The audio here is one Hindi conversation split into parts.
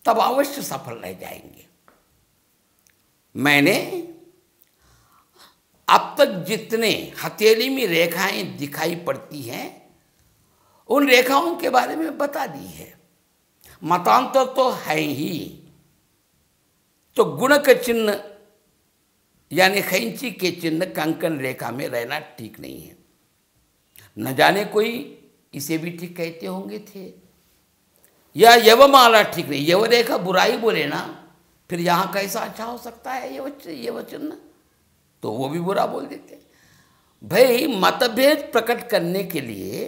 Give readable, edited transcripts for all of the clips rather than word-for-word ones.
तब अवश्य सफल रह जाएंगे। मैंने अब तक जितने हथेली में रेखाएं दिखाई पड़ती हैं उन रेखाओं के बारे में बता दी है। मतांतर तो है ही, तो गुण का चिन्ह यानी खैंची के चिन्ह कंकण रेखा में रहना ठीक नहीं है। न जाने कोई इसे भी ठीक कहते होंगे थे, या यवमाला ठीक नहीं, यव रेखा बुराई बोले ना, फिर यहाँ कैसा अच्छा हो सकता है यव चिन्ह, तो वो भी बुरा बोल देते। भाई मतभेद प्रकट करने के लिए,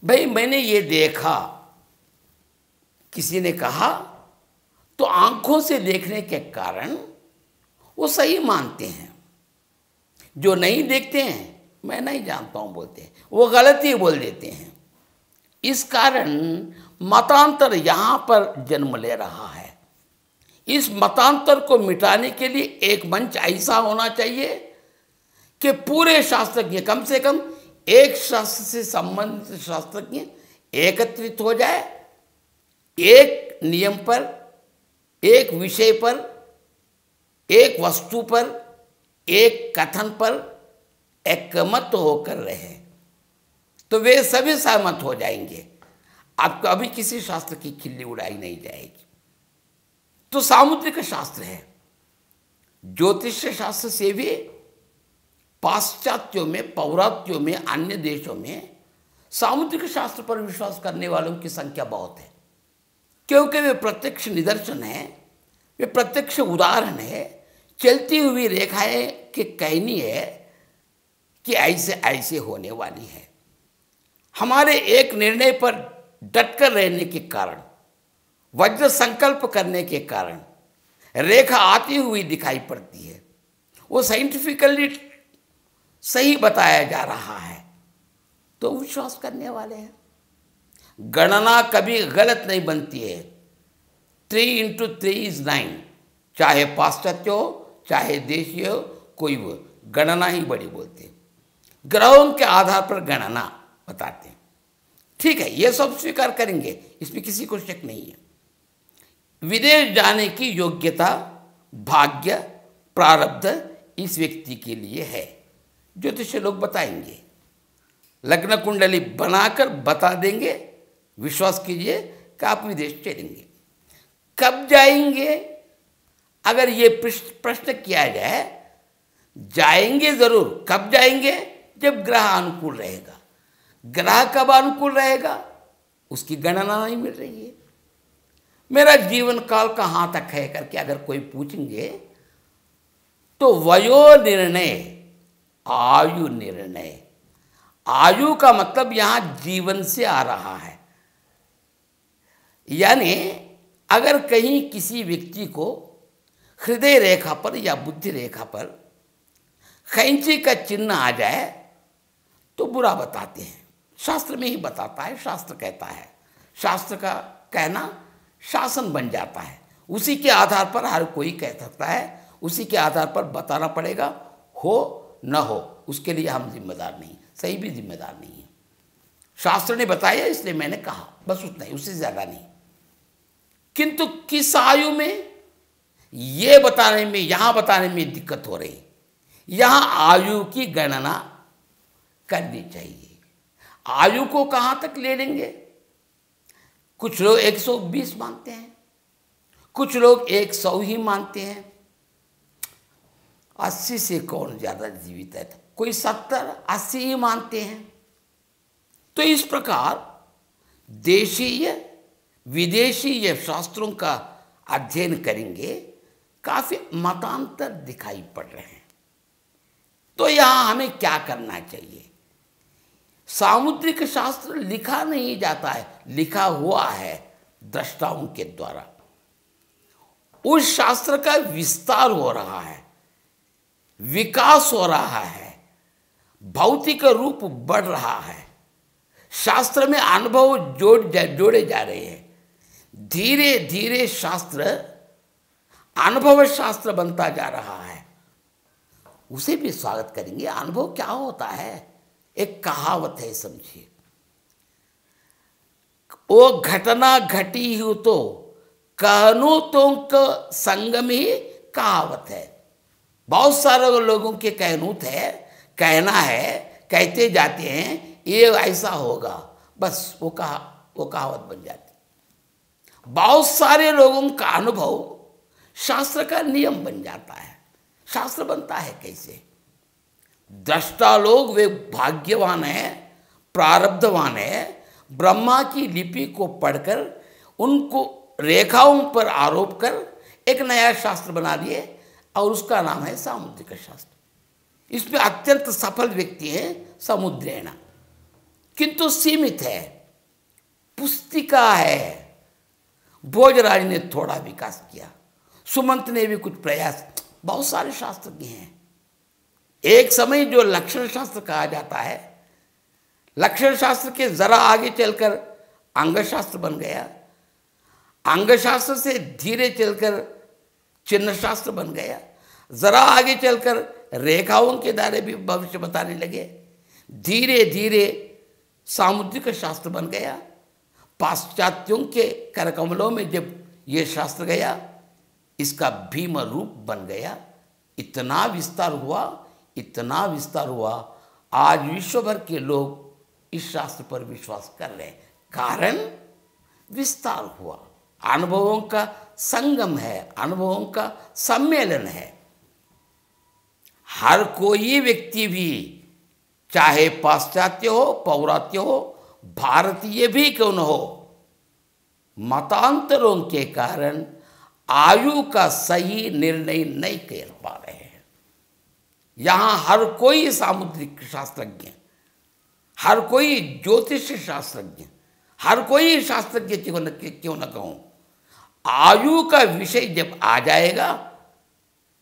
भाई मैंने ये देखा किसी ने कहा, तो आंखों से देखने के कारण वो सही मानते हैं। जो नहीं देखते हैं मैं नहीं जानता हूं बोलते हैं, वो गलत ही बोल देते हैं। इस कारण मतांतर यहां पर जन्म ले रहा है। इस मतांतर को मिटाने के लिए एक मंच ऐसा होना चाहिए कि पूरे शास्त्रज्ञ, कम से कम एक शास्त्र से संबंधित शास्त्रज्ञ एकत्रित हो जाए, एक नियम पर, एक विषय पर, एक वस्तु पर, एक कथन पर एकमत होकर रहे, तो वे सभी सहमत हो जाएंगे। आपको अभी किसी शास्त्र की खिल्ली उड़ाई नहीं जाएगी। तो सामुद्रिक शास्त्र है, ज्योतिष शास्त्र से भी पाश्चात्यों में, पौरात्यों में, अन्य देशों में सामुद्रिक शास्त्र पर विश्वास करने वालों की संख्या बहुत है, क्योंकि वे प्रत्यक्ष निदर्शन है, वे प्रत्यक्ष उदाहरण है, चलती हुई रेखाएं की कहनी है कि ऐसे ऐसे होने वाली है। हमारे एक निर्णय पर डटकर रहने के कारण, वज्र संकल्प करने के कारण रेखा आती हुई दिखाई पड़ती है, वो साइंटिफिकली सही बताया जा रहा है, तो विश्वास करने वाले हैं। गणना कभी गलत नहीं बनती है। 3 × 3 = 9, चाहे पाश्चात्य हो चाहे देशीय हो, कोई वो गणना ही बड़ी बोलते हैं। ग्रहों के आधार पर गणना बताते हैं, ठीक है, ये सब स्वीकार करेंगे, इसमें किसी को शक नहीं है। विदेश जाने की योग्यता, भाग्य, प्रारब्ध इस व्यक्ति के लिए है, ज्योतिष लोग बताएंगे, लग्न कुंडली बनाकर बता देंगे। विश्वास कीजिए कि आप विदेश चलेंगे। कब जाएंगे? अगर ये प्रश्न किया जाए, जाएंगे जरूर। कब जाएंगे? जब ग्रह अनुकूल रहेगा। ग्रह कब अनुकूल रहेगा उसकी गणना नहीं मिल रही है। मेरा जीवन काल कहाँ तक है करके अगर कोई पूछेंगे तो वयो निर्णय, आयु निर्णय, आयु का मतलब यहाँ जीवन से आ रहा है। यानी अगर कहीं किसी व्यक्ति को हृदय रेखा पर या बुद्धि रेखा पर खैंची का चिन्ह आ जाए तो बुरा बताते हैं। शास्त्र में ही बताता है, शास्त्र कहता है, शास्त्र का कहना शासन बन जाता है। उसी के आधार पर हर कोई कह सकता है, उसी के आधार पर बताना पड़ेगा, हो न हो उसके लिए हम जिम्मेदार नहीं, सही भी जिम्मेदार नहीं है। शास्त्र ने बताया इसलिए मैंने कहा, बस उतना ही, उससे ज़्यादा नहीं। किंतु किस आयु में ये बताने में, यहाँ बताने में दिक्कत हो रही। यहाँ आयु की गणना करनी चाहिए। आयु को कहाँ तक ले लेंगे? कुछ लोग 120 मानते हैं, कुछ लोग 100 ही मानते हैं। 80 से कौन ज़्यादा जीवित है? कोई 70-80 ही मानते हैं। तो इस प्रकार देशीय विदेशीय शास्त्रों का अध्ययन करेंगे, काफ़ी मतांतर दिखाई पड़ रहे हैं। तो यहाँ हमें क्या करना चाहिए? सामुद्रिक शास्त्र लिखा नहीं जाता है, लिखा हुआ है दृष्टाओं के द्वारा। उस शास्त्र का विस्तार हो रहा है, विकास हो रहा है, भौतिक रूप बढ़ रहा है। शास्त्र में अनुभव जोड़े जा रहे हैं। धीरे धीरे शास्त्र अनुभव शास्त्र बनता जा रहा है। उसे भी स्वागत करेंगे। अनुभव क्या होता है? एक कहावत है, समझिए। वो घटना घटी हो तो कहनूतों का संगम ही कहावत है। बहुत सारे लोगों के कहनूत है, कहना है, कहते जाते हैं ये ऐसा होगा, बस वो कहावत बन जाती। बहुत सारे लोगों का अनुभव शास्त्र का नियम बन जाता है। शास्त्र बनता है कैसे? दृष्टा लोग वे भाग्यवान है, प्रारब्धवान है, ब्रह्मा की लिपि को पढ़कर उनको रेखाओं पर आरोप कर एक नया शास्त्र बना लिए और उसका नाम है सामुद्रिक शास्त्र। इसमें अत्यंत सफल व्यक्ति है समुद्रेण, किंतु सीमित है, पुस्तिका है। भोजराज ने थोड़ा विकास किया, सुमंत ने भी कुछ प्रयास, बहुत सारे शास्त्रज्ञ हैं। एक समय जो लक्षण शास्त्र कहा जाता है, लक्षण शास्त्र के जरा आगे चलकर अंग शास्त्र बन गया, अंग शास्त्र से धीरे चलकर चिन्ह शास्त्र बन गया, जरा आगे चलकर रेखाओं के दायरे भी भविष्य बताने लगे, धीरे धीरे सामुद्रिक शास्त्र बन गया। पाश्चात्यों के करकमलों में जब ये शास्त्र गया, इसका भीम रूप बन गया। इतना विस्तार हुआ, इतना विस्तार हुआ, आज विश्व भर के लोग इस शास्त्र पर विश्वास कर रहे हैं। कारण विस्तार हुआ, अनुभवों का संगम है, अनुभवों का सम्मेलन है। हर कोई व्यक्ति भी, चाहे पाश्चात्य हो, पौरात्य हो, भारतीय भी क्यों न हो, मतांतरों के कारण आयु का सही निर्णय नहीं कर पा रहे हैं। यहां हर कोई सामुद्रिक शास्त्रज्ञ, हर कोई ज्योतिष शास्त्रज्ञ, हर कोई शास्त्रज्ञ क्यों न कहूं, आयु का विषय जब आ जाएगा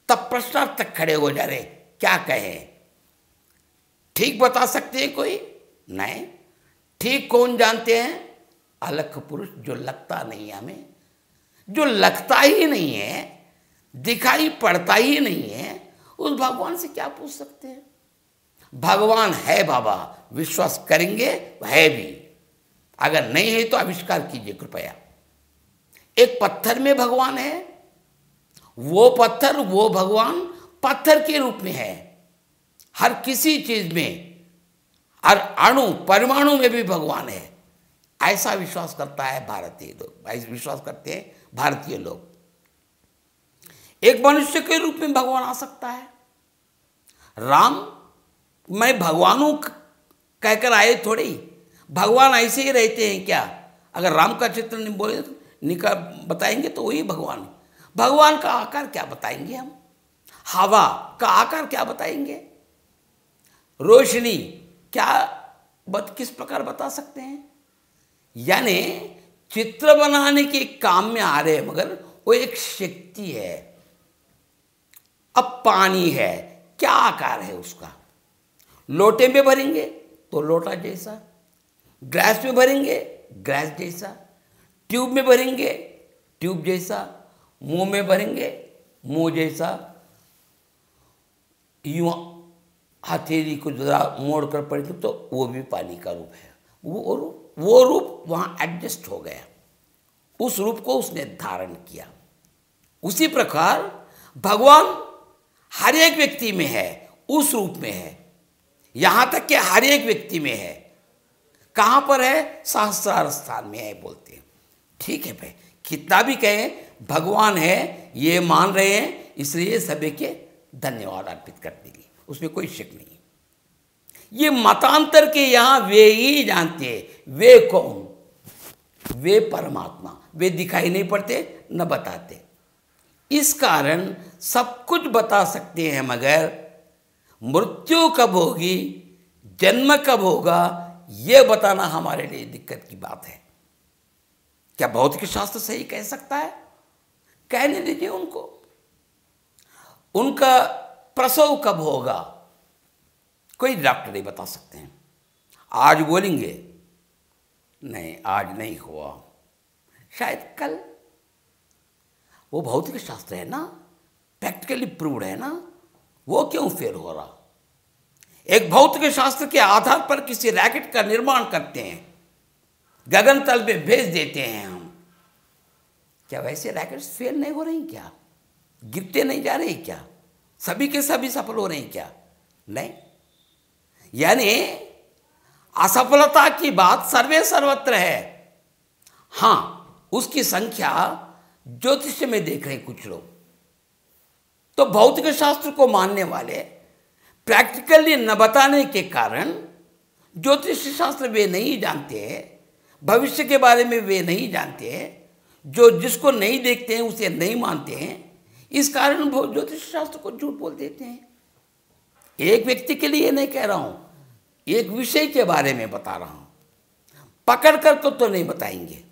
तब प्रश्नार्थक खड़े हो जा रहे, क्या कहें? ठीक बता सकते हैं कोई? नहीं। ठीक कौन जानते हैं? अलख पुरुष, जो लगता नहीं है हमें, जो लगता ही नहीं है, दिखाई पड़ता ही नहीं है, उस भगवान से क्या पूछ सकते हैं? भगवान है बाबा, विश्वास करेंगे, है भी। अगर नहीं है तो आविष्कार कीजिए कृपया। एक पत्थर में भगवान है, वो पत्थर, वो भगवान पत्थर के रूप में है। हर किसी चीज में, हर अणु परमाणु में भी भगवान है। ऐसा विश्वास करता है भारतीय लोग, ऐसा विश्वास करते हैं भारतीय लोग। एक मनुष्य के रूप में भगवान आ सकता है। राम, मैं भगवान हूं कहकर आए थोड़ी, भगवान ऐसे ही रहते हैं क्या? अगर राम का चित्र नहीं बोले बताएंगे तो वही भगवान है। भगवान का आकार क्या बताएंगे हम? हवा का आकार क्या बताएंगे? रोशनी क्या किस प्रकार बता सकते हैं? यानी चित्र बनाने के काम में आ रहे हैं, मगर वो एक शक्ति है। अब पानी है, क्या आकार है उसका? लोटे में भरेंगे तो लोटा जैसा, ग्लास में भरेंगे ग्लास जैसा, ट्यूब में भरेंगे ट्यूब जैसा, मुंह में भरेंगे मुंह जैसा। यूं हथेली को जरा मोड़ कर पड़ेंगे तो वो भी पानी का रूप है। वो रूप वहां एडजस्ट हो गया, उस रूप को उसने धारण किया। उसी प्रकार भगवान हर एक व्यक्ति में है, उस रूप में है। यहां तक कि हर एक व्यक्ति में है। कहां पर है? सहस्रार स्थान में है बोलते हैं। ठीक है भाई, कितना भी कहें भगवान है, ये मान रहे हैं, इसलिए सभी के धन्यवाद अर्पित कर देंगे, उसमें कोई शक नहीं। ये मतांतर के यहां वे ही जानते हैं। वे कौन? वे परमात्मा। वे दिखाई नहीं पड़ते, न बताते। इस कारण सब कुछ बता सकते हैं, मगर मृत्यु कब होगी, जन्म कब होगा, यह बताना हमारे लिए दिक्कत की बात है। क्या भौतिक शास्त्र सही कह सकता है? कहने दीजिए उनको। उनका प्रसव कब होगा, कोई डॉक्टर नहीं बता सकते हैं। आज बोलेंगे नहीं, आज नहीं हुआ, शायद कल। वो भौतिक शास्त्र है ना, प्रैक्टिकली प्रूव्ड है ना, वो क्यों फेल हो रहा? एक भौतिक शास्त्र के आधार पर किसी रैकेट का निर्माण करते हैं, गगन तल में भेज देते हैं हम, क्या वैसे रैकेट्स फेल नहीं हो रही क्या? गिरते नहीं जा रहे क्या? सभी के सभी सफल हो रहे हैं क्या? नहीं। यानी असफलता की बात सर्वे सर्वत्र है। हाँ, उसकी संख्या ज्योतिष में देख रहे कुछ लोग, तो भौतिक शास्त्र को मानने वाले प्रैक्टिकली न बताने के कारण ज्योतिष शास्त्र वे नहीं जानते हैं, भविष्य के बारे में वे नहीं जानते हैं, जो जिसको नहीं देखते हैं उसे नहीं मानते हैं, इस कारण वो ज्योतिष शास्त्र को झूठ बोल देते हैं। एक व्यक्ति के लिए नहीं कह रहा हूँ, एक विषय के बारे में बता रहा हूँ। पकड़ कर तो नहीं बताएंगे,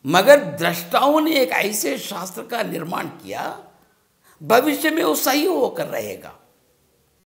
मगर द्रष्टाओं ने एक ऐसे शास्त्र का निर्माण किया, भविष्य में वो सही होकर रहेगा।